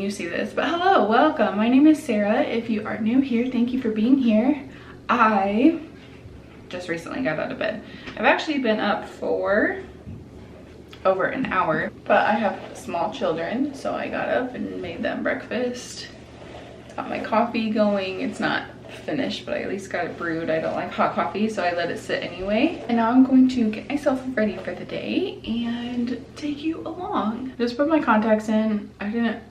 you see this, but hello, welcome. My name is Sarah. If you are new here, thank you for being here. I just recently got out of bed. I've actually been up for over an hour, but I have small children, so I got up and made them breakfast. Got my coffee going. It's not finished, but I at least got it brewed. I don't like hot coffee, so I let it sit anyway. And now I'm going to get myself ready for the day and take you along. Just put my contacts in. I didn't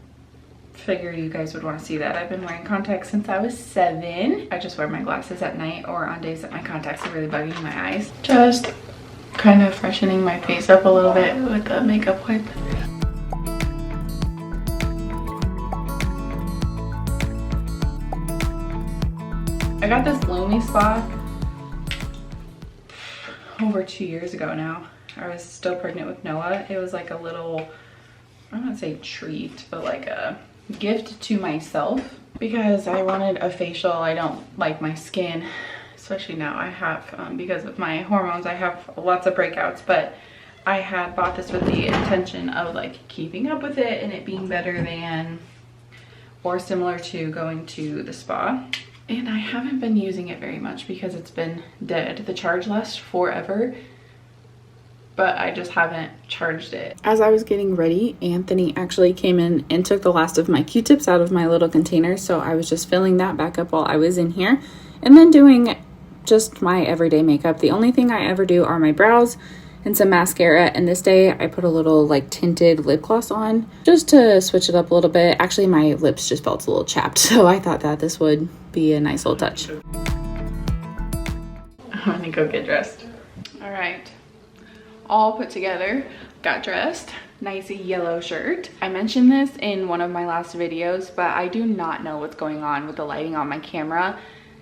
figure you guys would want to see that. I've been wearing contacts since I was 7. I just wear my glasses at night or on days that my contacts are really bugging my eyes. Just kind of freshening my face up a little bit with the makeup wipe. I got this Lumi spa over 2 years ago now. I was still pregnant with Noah. It was like a little, I don't want to say treat, but like a gift to myself because I wanted a facial. I don't like my skin, especially now. I have, because of my hormones, I have lots of breakouts, but I had bought this with the intention of like keeping up with it and it being better than or similar to going to the spa. And I haven't been using it very much because it's been dead. The charge lasts forever, but I just haven't charged it. As I was getting ready, Anthony actually came in and took the last of my Q-tips out of my little container. So I was just filling that back up while I was in here and then doing just my everyday makeup. The only thing I ever do are my brows and some mascara, and this day I put a little like tinted lip gloss on just to switch it up a little bit. Actually, my lips just felt a little chapped, so I thought that this would be a nice little touch. I'm gonna go get dressed. All right, all put together, got dressed. Nice yellow shirt. I mentioned this in one of my last videos, but I do not know what's going on with the lighting on my camera.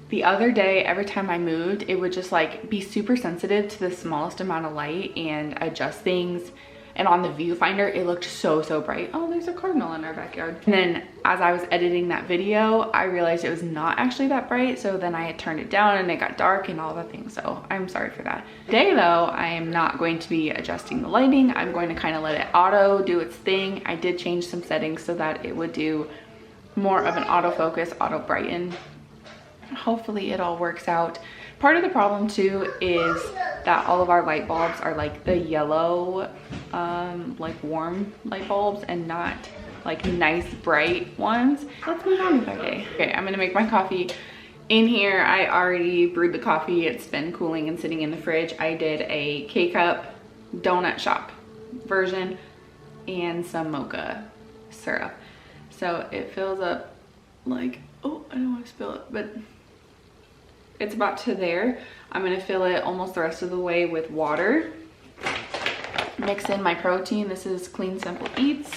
The other day, every time I moved, it would just like be super sensitive to the smallest amount of light and adjust things. And on the viewfinder, it looked so bright. Oh, there's a cardinal in our backyard. And then as I was editing that video, I realized it was not actually that bright. So then I had turned it down and it got dark and all the things. So I'm sorry for that. Today though, I am not going to be adjusting the lighting. I'm going to kind of let it auto do its thing. I did change some settings so that it would do more of an autofocus, auto brighten. Hopefully it all works out. Part of the problem too is that all of our light bulbs are like the yellow like warm light bulbs and not like nice bright ones. Let's move on with our day. Okay, I'm gonna make my coffee. In here I already brewed the coffee. It's been cooling and sitting in the fridge. I did a K-cup donut shop version and some mocha syrup, so it fills up like, oh, I don't want to spill it, but it's about to there. I'm gonna fill it almost the rest of the way with water. Mix in my protein. This is Clean Simple Eats.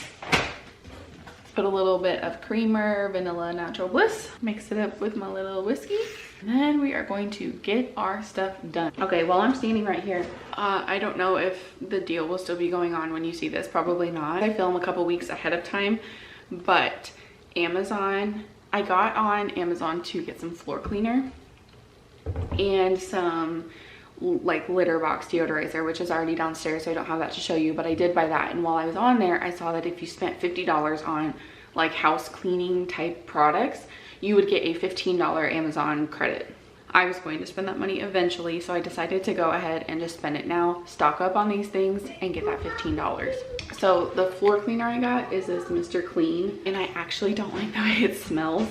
Put a little bit of creamer, vanilla, natural bliss. Mix it up with my little whiskey. And then we are going to get our stuff done. Okay, while I'm standing right here, I don't know if the deal will still be going on when you see this. Probably not. I film a couple weeks ahead of time, but Amazon, I got on Amazon to get some floor cleaner and some like litter box deodorizer, which is already downstairs, so I don't have that to show you, but I did buy that. And while I was on there, I saw that if you spent $50 on like house cleaning type products, you would get a $15 Amazon credit. I was going to spend that money eventually, so I decided to go ahead and just spend it now, stock up on these things and get that $15. So the floor cleaner I got is this Mr. Clean, and I actually don't like the way it smells.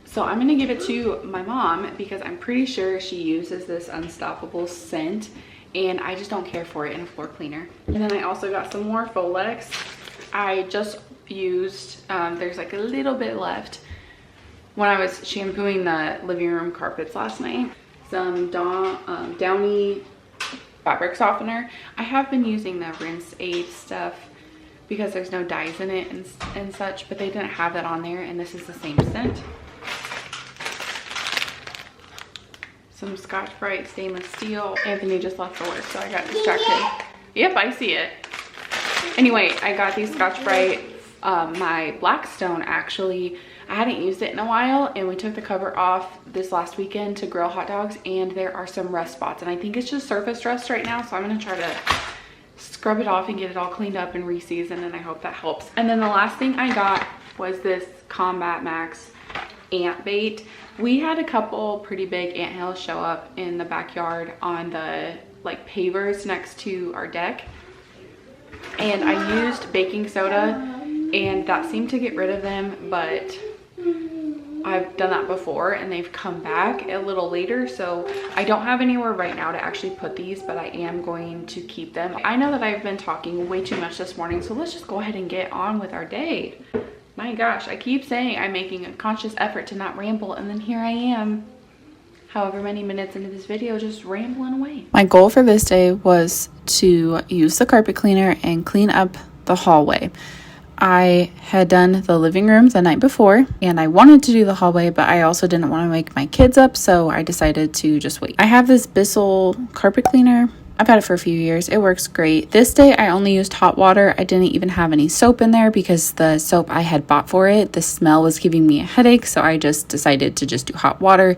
So I'm gonna give it to my mom because I'm pretty sure she uses this Unstoppable scent and I just don't care for it in a floor cleaner. And then I also got some more Folex. I just used, there's like a little bit left when I was shampooing the living room carpets last night. Some Downy fabric softener. I have been using the Rinse Aid stuff because there's no dyes in it and such, but they didn't have that on there, and this is the same scent. Some Scotch-Brite stainless steel. Anthony just left for work, so I got distracted. Yep, I see it. Anyway, I got these Scotch-Brite, my Blackstone actually. I hadn't used it in a while, and we took the cover off this last weekend to grill hot dogs, and there are some rust spots, and I think it's just surface rust right now, so I'm gonna try to scrub it off and get it all cleaned up and re-seasoned, and I hope that helps. And then the last thing I got was this Combat Max ant bait. We had a couple pretty big anthills show up in the backyard on the like pavers next to our deck, and I used baking soda and that seemed to get rid of them, but I've done that before and they've come back a little later, so I don't have anywhere right now to actually put these, but I am going to keep them. I know that I've been talking way too much this morning, so let's just go ahead and get on with our day. My gosh, I keep saying I'm making a conscious effort to not ramble, and then here I am, however many minutes into this video, just rambling away. My goal for this day was to use the carpet cleaner and clean up the hallway. I had done the living room the night before and I wanted to do the hallway, but I also didn't want to wake my kids up, so I decided to just wait. I have this Bissell carpet cleaner. I've had it for a few years. It works great. This day I only used hot water. I didn't even have any soap in there because the soap I had bought for it, the smell was giving me a headache, so I just decided to just do hot water.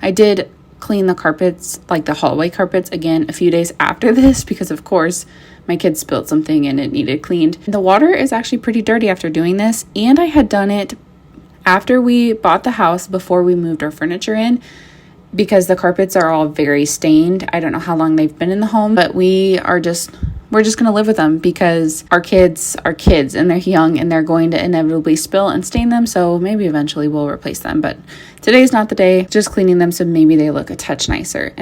I did clean the carpets, like the hallway carpets, again a few days after this because of course my kids spilled something and it needed cleaned. The water is actually pretty dirty after doing this, and I had done it after we bought the house, before we moved our furniture in, because the carpets are all very stained. I don't know how long they've been in the home, but we're just gonna live with them because our kids are kids and they're young and they're going to inevitably spill and stain them, so maybe eventually we'll replace them, but today's not the day. Just cleaning them so maybe they look a touch nicer.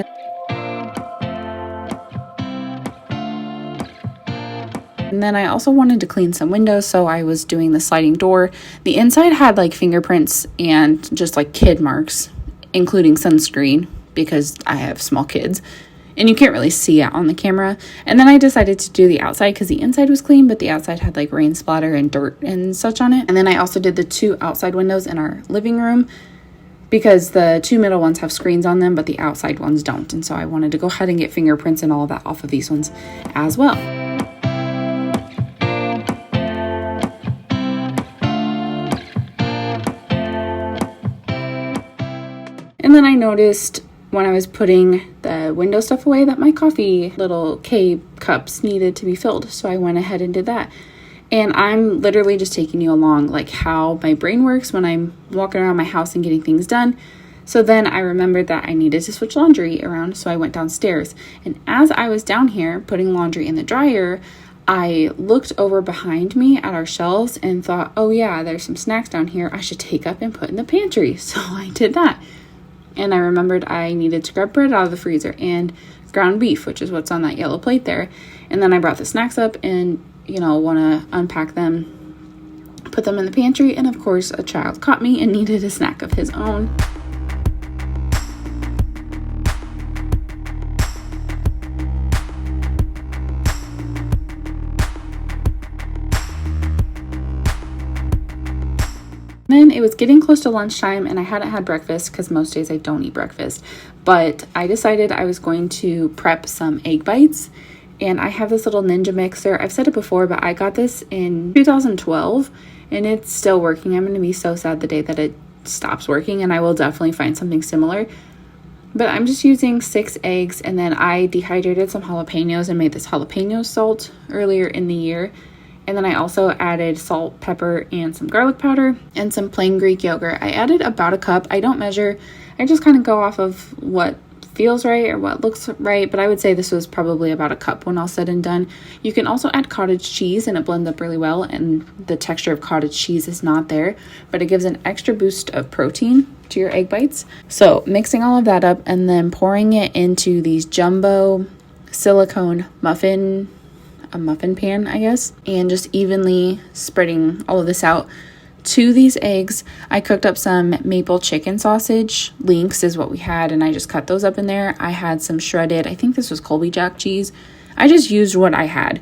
And then I also wanted to clean some windows, so I was doing the sliding door. The inside had like fingerprints and just like kid marks, including sunscreen because I have small kids and you can't really see it on the camera. And then I decided to do the outside because the inside was clean, but the outside had like rain splatter and dirt and such on it. And then I also did the 2 outside windows in our living room because the 2 middle ones have screens on them, but the outside ones don't. And so I wanted to go ahead and get fingerprints and all of that off of these ones as well. And then I noticed when I was putting the window stuff away that my coffee little K cups needed to be filled. So I went ahead and did that. And I'm literally just taking you along like how my brain works when I'm walking around my house and getting things done. So then I remembered that I needed to switch laundry around. So I went downstairs. And as I was down here putting laundry in the dryer, I looked over behind me at our shelves and thought, oh yeah, there's some snacks down here I should take up and put in the pantry. So I did that. And I remembered I needed to grab bread out of the freezer and ground beef, which is what's on that yellow plate there. And then I brought the snacks up and, want to unpack them, put them in the pantry. And of course, a child caught me and needed a snack of his own. Then it was getting close to lunchtime and I hadn't had breakfast because most days I don't eat breakfast, but I decided I was going to prep some egg bites. And I have this little Ninja mixer. I've said it before, but I got this in 2012 and it's still working. I'm going to be so sad the day that it stops working, and I will definitely find something similar. But I'm just using 6 eggs, and then I dehydrated some jalapenos and made this jalapeno salt earlier in the year. And then I also added salt, pepper, and some garlic powder and some plain Greek yogurt. I added about a cup. I don't measure. I just kind of go off of what feels right or what looks right. But I would say this was probably about a cup when all said and done. You can also add cottage cheese and it blends up really well. And the texture of cottage cheese is not there, but it gives an extra boost of protein to your egg bites. So mixing all of that up and then pouring it into these jumbo silicone muffin pan, I guess, and just evenly spreading all of this out to these eggs. I cooked up some maple chicken sausage. Links is what we had, and I just cut those up in there. I had some shredded, I think this was Colby Jack cheese. I just used what I had.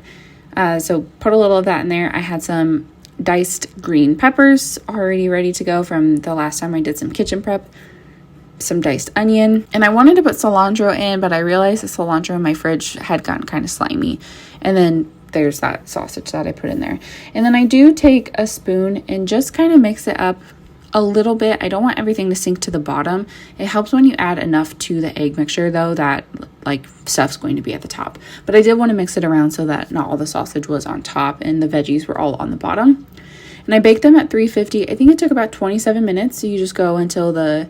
So put a little of that in there. I had some diced green peppers already ready to go from the last time I did some kitchen prep. Some diced onion, and I wanted to put cilantro in, but I realized the cilantro in my fridge had gotten kind of slimy. And then there's that sausage that I put in there. And then I do take a spoon and just kind of mix it up a little bit. I don't want everything to sink to the bottom. It helps when you add enough to the egg mixture though that like stuff's going to be at the top. But I did want to mix it around so that not all the sausage was on top and the veggies were all on the bottom. And I baked them at 350. I think it took about 27 minutes. So you just go until the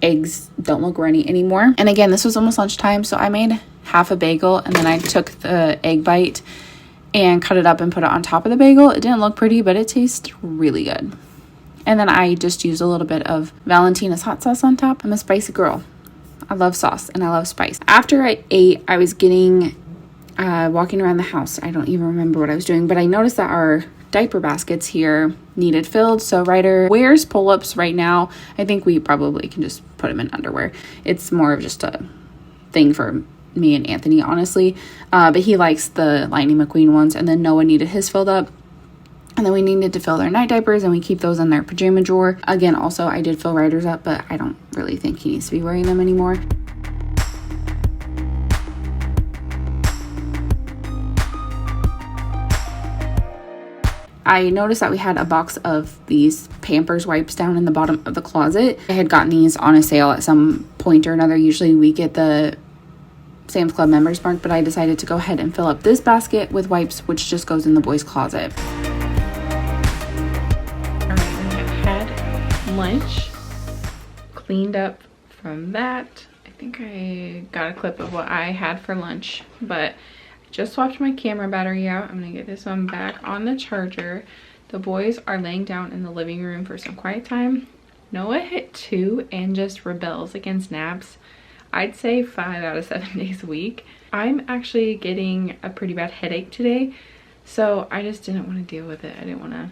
eggs don't look runny anymore. And again, this was almost lunchtime, so I made half a bagel, and then I took the egg bite and cut it up and put it on top of the bagel. It didn't look pretty, but it tastes really good. And then I just used a little bit of Valentina's hot sauce on top. I'm a spicy girl. I love sauce and I love spice. After I ate, I was walking around the house. I don't even remember what I was doing, but I noticed that our diaper baskets here needed filled. So Ryder wears pull-ups right now. I think we probably can just put him in underwear. It's more of just a thing for me and Anthony, honestly. But he likes the Lightning McQueen ones. And then Noah needed his filled up. And then we needed to fill their night diapers, and we keep those in their pajama drawer. Again, also, I did fill Ryder's up, but I don't really think he needs to be wearing them anymore. I noticed that we had a box of these Pampers wipes down in the bottom of the closet. I had gotten these on a sale at some point or another. Usually we get the Sam's Club Members Mark, but I decided to go ahead and fill up this basket with wipes, which just goes in the boys' closet. Lunch, cleaned up from that. I think I got a clip of what I had for lunch, but I just swapped my camera battery out. I'm gonna get this one back on the charger. The boys are laying down in the living room for some quiet time. Noah hit 2 and just rebels against naps. I'd say 5 out of 7 days a week. I'm actually getting a pretty bad headache today, so I just didn't want to deal with it. I didn't want to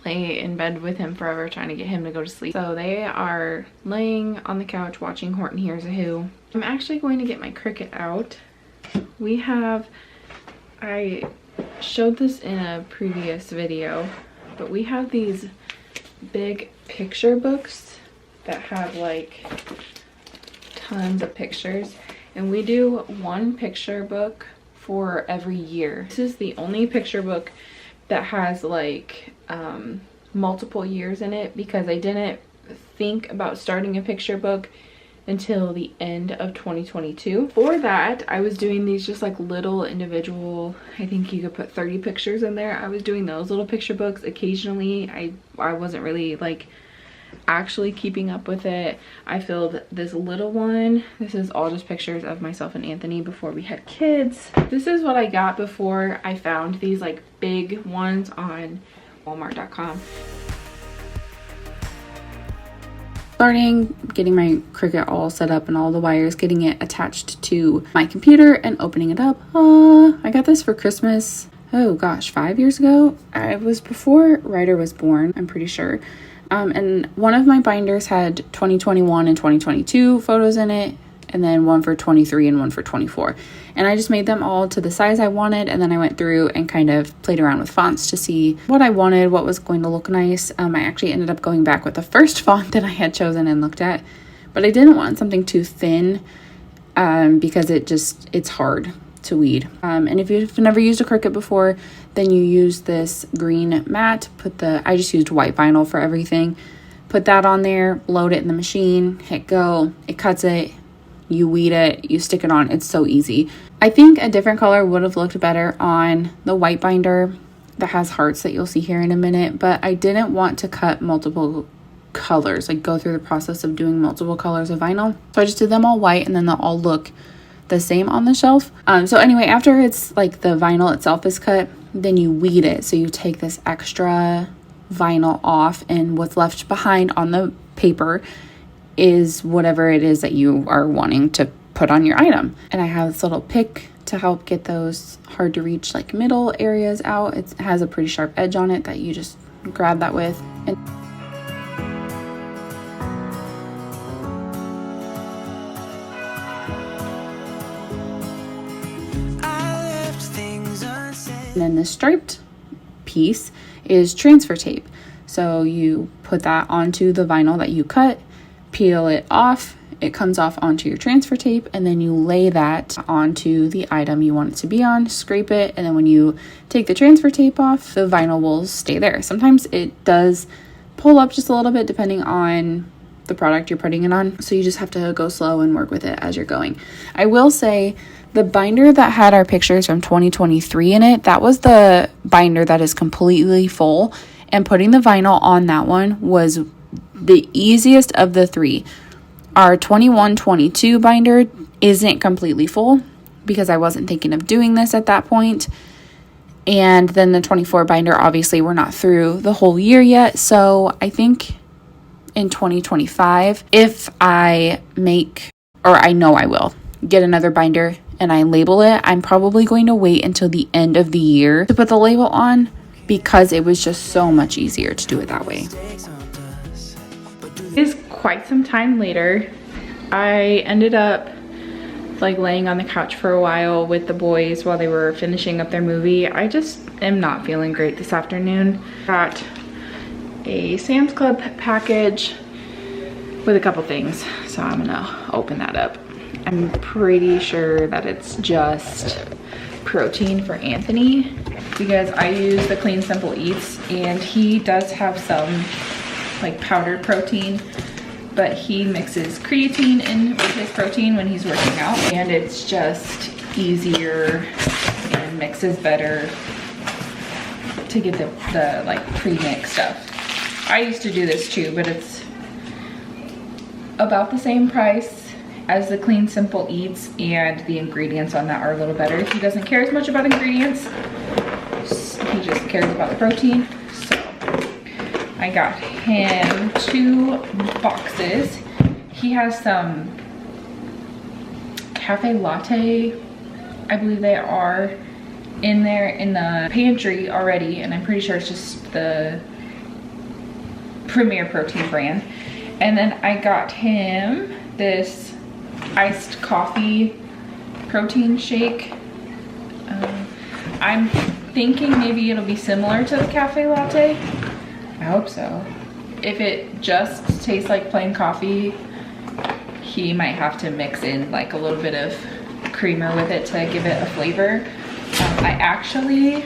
lay in bed with him forever trying to get him to go to sleep. So they are laying on the couch watching Horton Hears a Who. I'm actually going to get my Cricut out. I showed this in a previous video, but we have these big picture books that have like tons of pictures, and we do one picture book for every year. This is the only picture book that has like multiple years in it, because I didn't think about starting a picture book until the end of 2022. For that, I was doing these just like little individual, I think you could put 30 pictures in there. I was doing those little picture books occasionally. I wasn't really like actually keeping up with it. I filled this little one. This is all just pictures of myself and Anthony before we had kids. This is what I got before I found these like big ones on Walmart.com. Starting getting my Cricut all set up and all the wires, getting it attached to my computer and opening it up. I got this for Christmas, oh gosh, 5 years ago. It was before Ryder was born, I'm pretty sure. And one of my binders had 2021 and 2022 photos in it, and then one for 23 and one for 24. And I just made them all to the size I wanted, and then I went through and kind of played around with fonts to see what I wanted, what was going to look nice. I actually ended up going back with the first font that I had chosen and looked at, but I didn't want something too thin because it's hard to weed. And if you've never used a Cricut before, then you use this green mat. I just used white vinyl for everything. Put that on there, load it in the machine, hit go, it cuts it, you weed it, you stick it on. It's so easy. I think a different color would have looked better on the white binder that has hearts that you'll see here in a minute, but I didn't want to cut multiple colors, like go through the process of doing multiple colors of vinyl. So I just did them all white, and then they'll all look the same on the shelf. So anyway, after it's like the vinyl itself is cut, then you weed it. So you take this extra vinyl off, and what's left behind on the paper is whatever it is that you are wanting to put on your item. And I have this little pick to help get those hard to reach like middle areas out. It has a pretty sharp edge on it that you just grab that with. And then the striped piece is transfer tape. So you put that onto the vinyl that you cut, peel it off, it comes off onto your transfer tape, and then you lay that onto the item you want it to be on, scrape it, and then when you take the transfer tape off, the vinyl will stay there. Sometimes it does pull up just a little bit depending on the product you're putting it on. So you just have to go slow and work with it as you're going. I will say the binder that had our pictures from 2023 in it, that was the binder that is completely full. And putting the vinyl on that one was the easiest of the three. Our 21-22 binder isn't completely full because I wasn't thinking of doing this at that point. And then the 24 binder, obviously we're not through the whole year yet. So I think in 2025, if I make, or I know I will, get another binder and I label it, I'm probably going to wait until the end of the year to put the label on because it was just so much easier to do it that way. It is quite some time later. I ended up like laying on the couch for a while with the boys while they were finishing up their movie. I just am not feeling great this afternoon. Got a Sam's Club package with a couple things, so I'm gonna open that up. I'm pretty sure that it's just protein for Anthony because I use the Clean Simple Eats and he does have some like powdered protein, but he mixes creatine in with his protein when he's working out, and it's just easier and mixes better to get the like pre-mix stuff. I used to do this too, but it's about the same price as the Clean Simple Eats, and the ingredients on that are a little better. He doesn't care as much about ingredients, he just cares about the protein. I got him 2 boxes. He has some cafe latte, I believe they are, in there in the pantry already, and I'm pretty sure it's just the Premier Protein brand. And then I got him this iced coffee protein shake. I'm thinking maybe it'll be similar to the cafe latte. I hope so. If it just tastes like plain coffee, he might have to mix in like a little bit of creamer with it to give it a flavor. I actually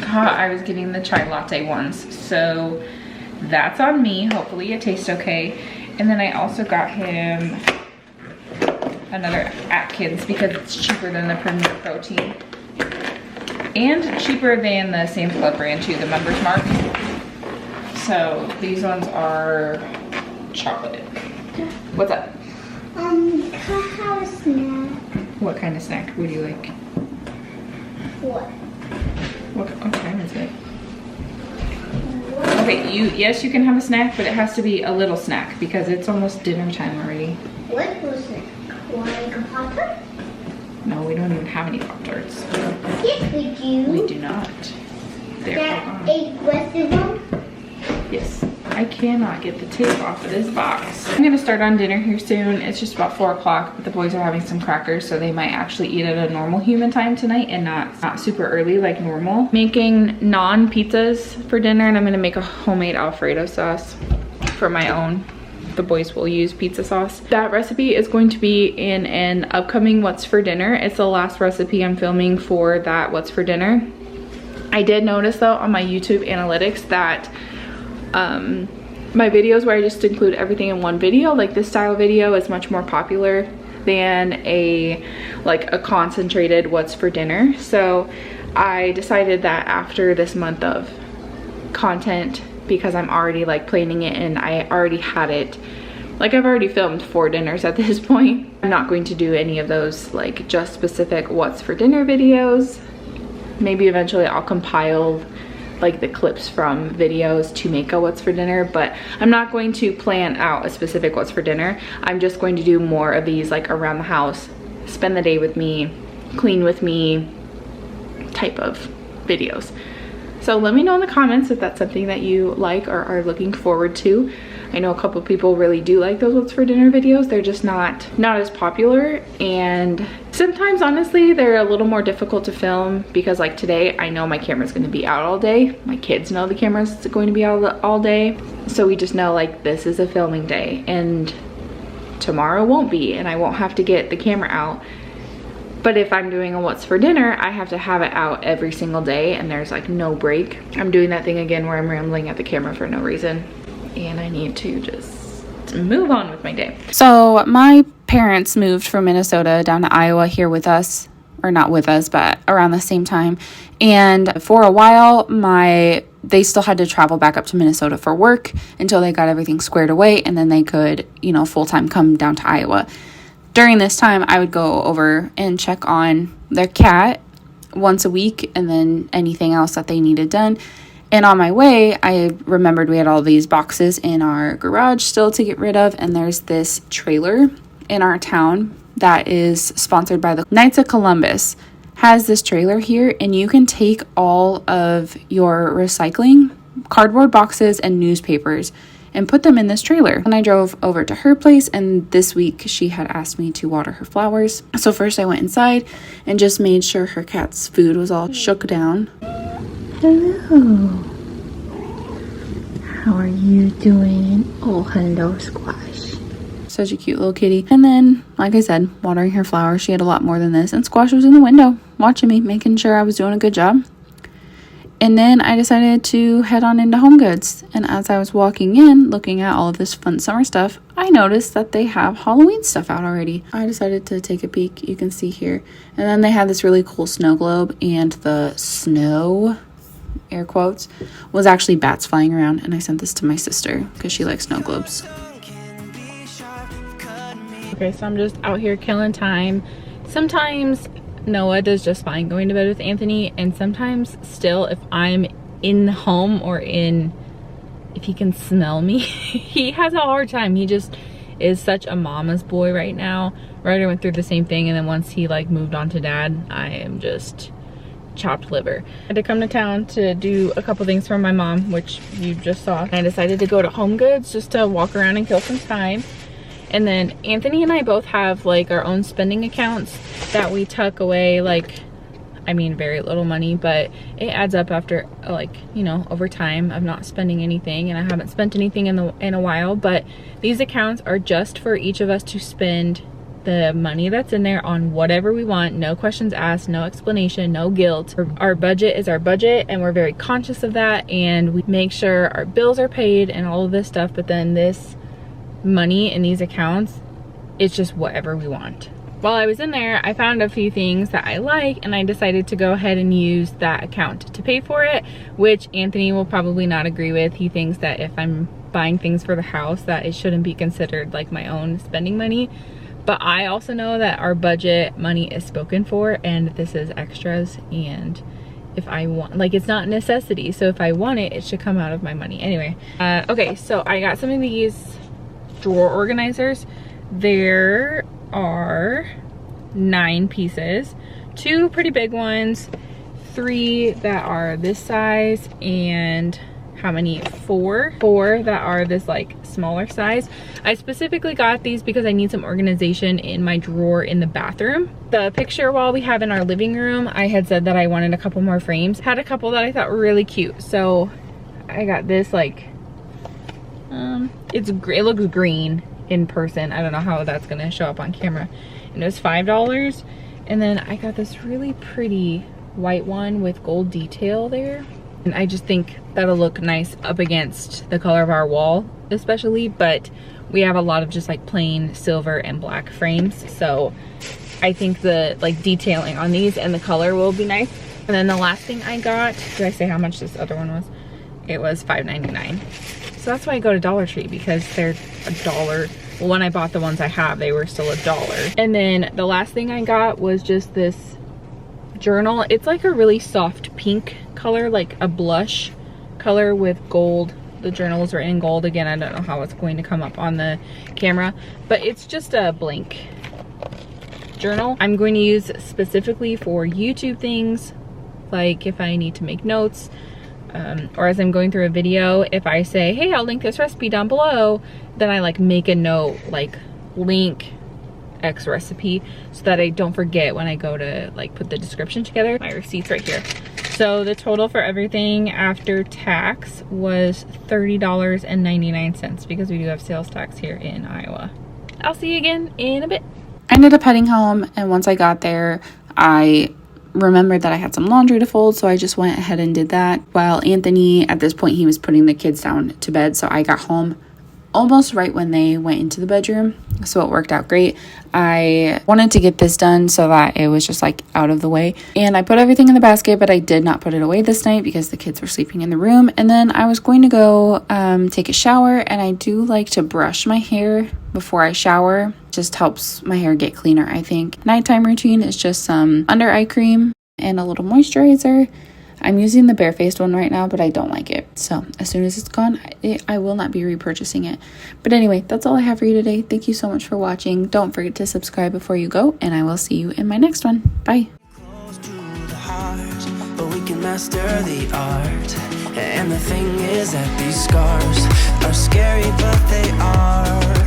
thought I was getting the chai latte ones, so that's on me. Hopefully it tastes okay. And then I also got him another Atkins because it's cheaper than the Premier Protein and cheaper than the Sam's Club brand too, the Members Mark. So these ones are chocolate. What's up? Can I have a snack? What kind of snack would you like? What time is it? Okay, yes, you can have a snack, but it has to be a little snack because it's almost dinner time already. What was snack? Like a Pop-Tart? No, we don't even have any Pop-Tarts. Yes, we do. We do not. They're That a rest of them? Yes. I cannot get the tape off of this box. I'm gonna start on dinner here soon. It's just about 4 o'clock, but the boys are having some crackers, so they might actually eat at a normal human time tonight and not super early like normal. Making non-pizzas for dinner, and I'm gonna make a homemade Alfredo sauce for my own. The boys will use pizza sauce. That recipe is going to be in an upcoming What's for Dinner. It's the last recipe I'm filming for that What's for Dinner. I did notice though on my YouTube analytics that my videos where I just include everything in one video, like this style video, is much more popular than a concentrated What's for Dinner. So I decided that after this month of content, because I'm already like planning it and I already had it, like I've already filmed 4 dinners at this point, I'm not going to do any of those like just specific What's for Dinner videos. Maybe eventually I'll compile like the clips from videos to make a What's for Dinner, but I'm not going to plan out a specific What's for Dinner. I'm just going to do more of these like around the house, spend the day with me, clean with me type of videos. So let me know in the comments if that's something that you like or are looking forward to. I know a couple of people really do like those What's for Dinner videos. They're just not as popular, and sometimes honestly they're a little more difficult to film because like today I know my camera's going to be out all day. My kids know the camera's going to be out all day, so we just know like this is a filming day and tomorrow won't be, and I won't have to get the camera out. But if I'm doing a What's for Dinner, I have to have it out every single day and there's like no break. I'm doing that thing again where I'm rambling at the camera for no reason, and I need to just just move on with my day. So my parents moved from Minnesota down to Iowa here with us, or not with us, but around the same time. And for a while, they still had to travel back up to Minnesota for work until they got everything squared away, and then they could, full-time come down to Iowa. During this time, I would go over and check on their cat once a week, and then anything else that they needed done. And on my way, I remembered we had all these boxes in our garage still to get rid of, and there's this trailer in our town that is sponsored by the Knights of Columbus, has this trailer here, and you can take all of your recycling, cardboard boxes, and newspapers and put them in this trailer. And I drove over to her place, and this week she had asked me to water her flowers. So first I went inside and just made sure her cat's food was all shook down. Hello. How are you doing? Oh, hello, Squash. Such a cute little kitty. And then, like I said, watering her flowers. She had a lot more than this. And Squash was in the window watching me, making sure I was doing a good job. And then I decided to head on into Home Goods. And as I was walking in, looking at all of this fun summer stuff, I noticed that they have Halloween stuff out already. I decided to take a peek. You can see here. And then they had this really cool snow globe, and the snow, air quotes, was actually bats flying around. And I sent this to my sister because she likes snow globes. Okay, so I'm just out here killing time. Sometimes Noah does just fine going to bed with Anthony, and sometimes still, if I'm in the home or if he can smell me, he has a hard time. He just is such a mama's boy right now. Ryder went through the same thing, and then once he moved on to dad, I am just chopped liver. I had to come to town to do a couple things for my mom, which you just saw. I decided to go to Home Goods just to walk around and kill some time. And then Anthony and I both have our own spending accounts that we tuck away, very little money, but it adds up after over time of not spending anything. And I haven't spent anything in a while, but these accounts are just for each of us to spend the money that's in there on whatever we want. No questions asked, no explanation, no guilt. Our budget is our budget, and we're very conscious of that, and we make sure our bills are paid and all of this stuff. But then this money in these accounts, it's just whatever we want. While I was in there, I found a few things that I like, and I decided to go ahead and use that account to pay for it, which Anthony will probably not agree with. He thinks that if I'm buying things for the house, that it shouldn't be considered my own spending money. But I also know that our budget money is spoken for, and this is extras, and if I want, it's not a necessity, so if I want it, it should come out of my money. Anyway, okay, so I got some of these drawer organizers. There are 9 pieces, 2 pretty big ones, 3 that are this size, and how many? 4 that are this smaller size. I specifically got these because I need some organization in my drawer in the bathroom. The picture wall we have in our living room, I had said that I wanted a couple more frames. Had a couple that I thought were really cute, so I got this it looks green in person. I don't know how that's gonna show up on camera. And it was $5. And then I got this really pretty white one with gold detail there. And I just think that'll look nice up against the color of our wall, especially. But we have a lot of just plain silver and black frames. So I think the detailing on these and the color will be nice. And then the last thing I got, did I say how much this other one was? It was $5.99. So that's why I go to Dollar Tree, because they're $1. Well, when I bought the ones I have, they were still $1. And then the last thing I got was just this journal. It's a really soft pink color, a blush color with gold. The journals are in gold. Again, I don't know how it's going to come up on the camera, but it's just a blank journal. I'm going to use specifically for YouTube things, if I need to make notes, or as I'm going through a video, if I say, hey, I'll link this recipe down below, then I make a note, link X recipe, so that I don't forget when I go to put the description together. My receipt's right here. So the total for everything after tax was $30.99, because we do have sales tax here in Iowa. I'll see you again in a bit. I ended up heading home, and once I got there, I remembered that I had some laundry to fold, so I just went ahead and did that. While Anthony, at this point, he was putting the kids down to bed, so I got home almost right when they went into the bedroom, so it worked out great. I wanted to get this done so that it was just like out of the way, and I put everything in the basket, but I did not put it away this night because the kids were sleeping in the room. And then I was going to go take a shower, and I do like to brush my hair before I shower. Just helps my hair get cleaner. I think nighttime routine is just some under eye cream and a little moisturizer. I'm using the barefaced one right now, but I don't like it. So as soon as it's gone, I will not be repurchasing it. But anyway, that's all I have for you today. Thank you so much for watching. Don't forget to subscribe before you go, and I will see you in my next one. Bye. Close to the heart, but we can master the art. And the thing is that these scars are scary, but they are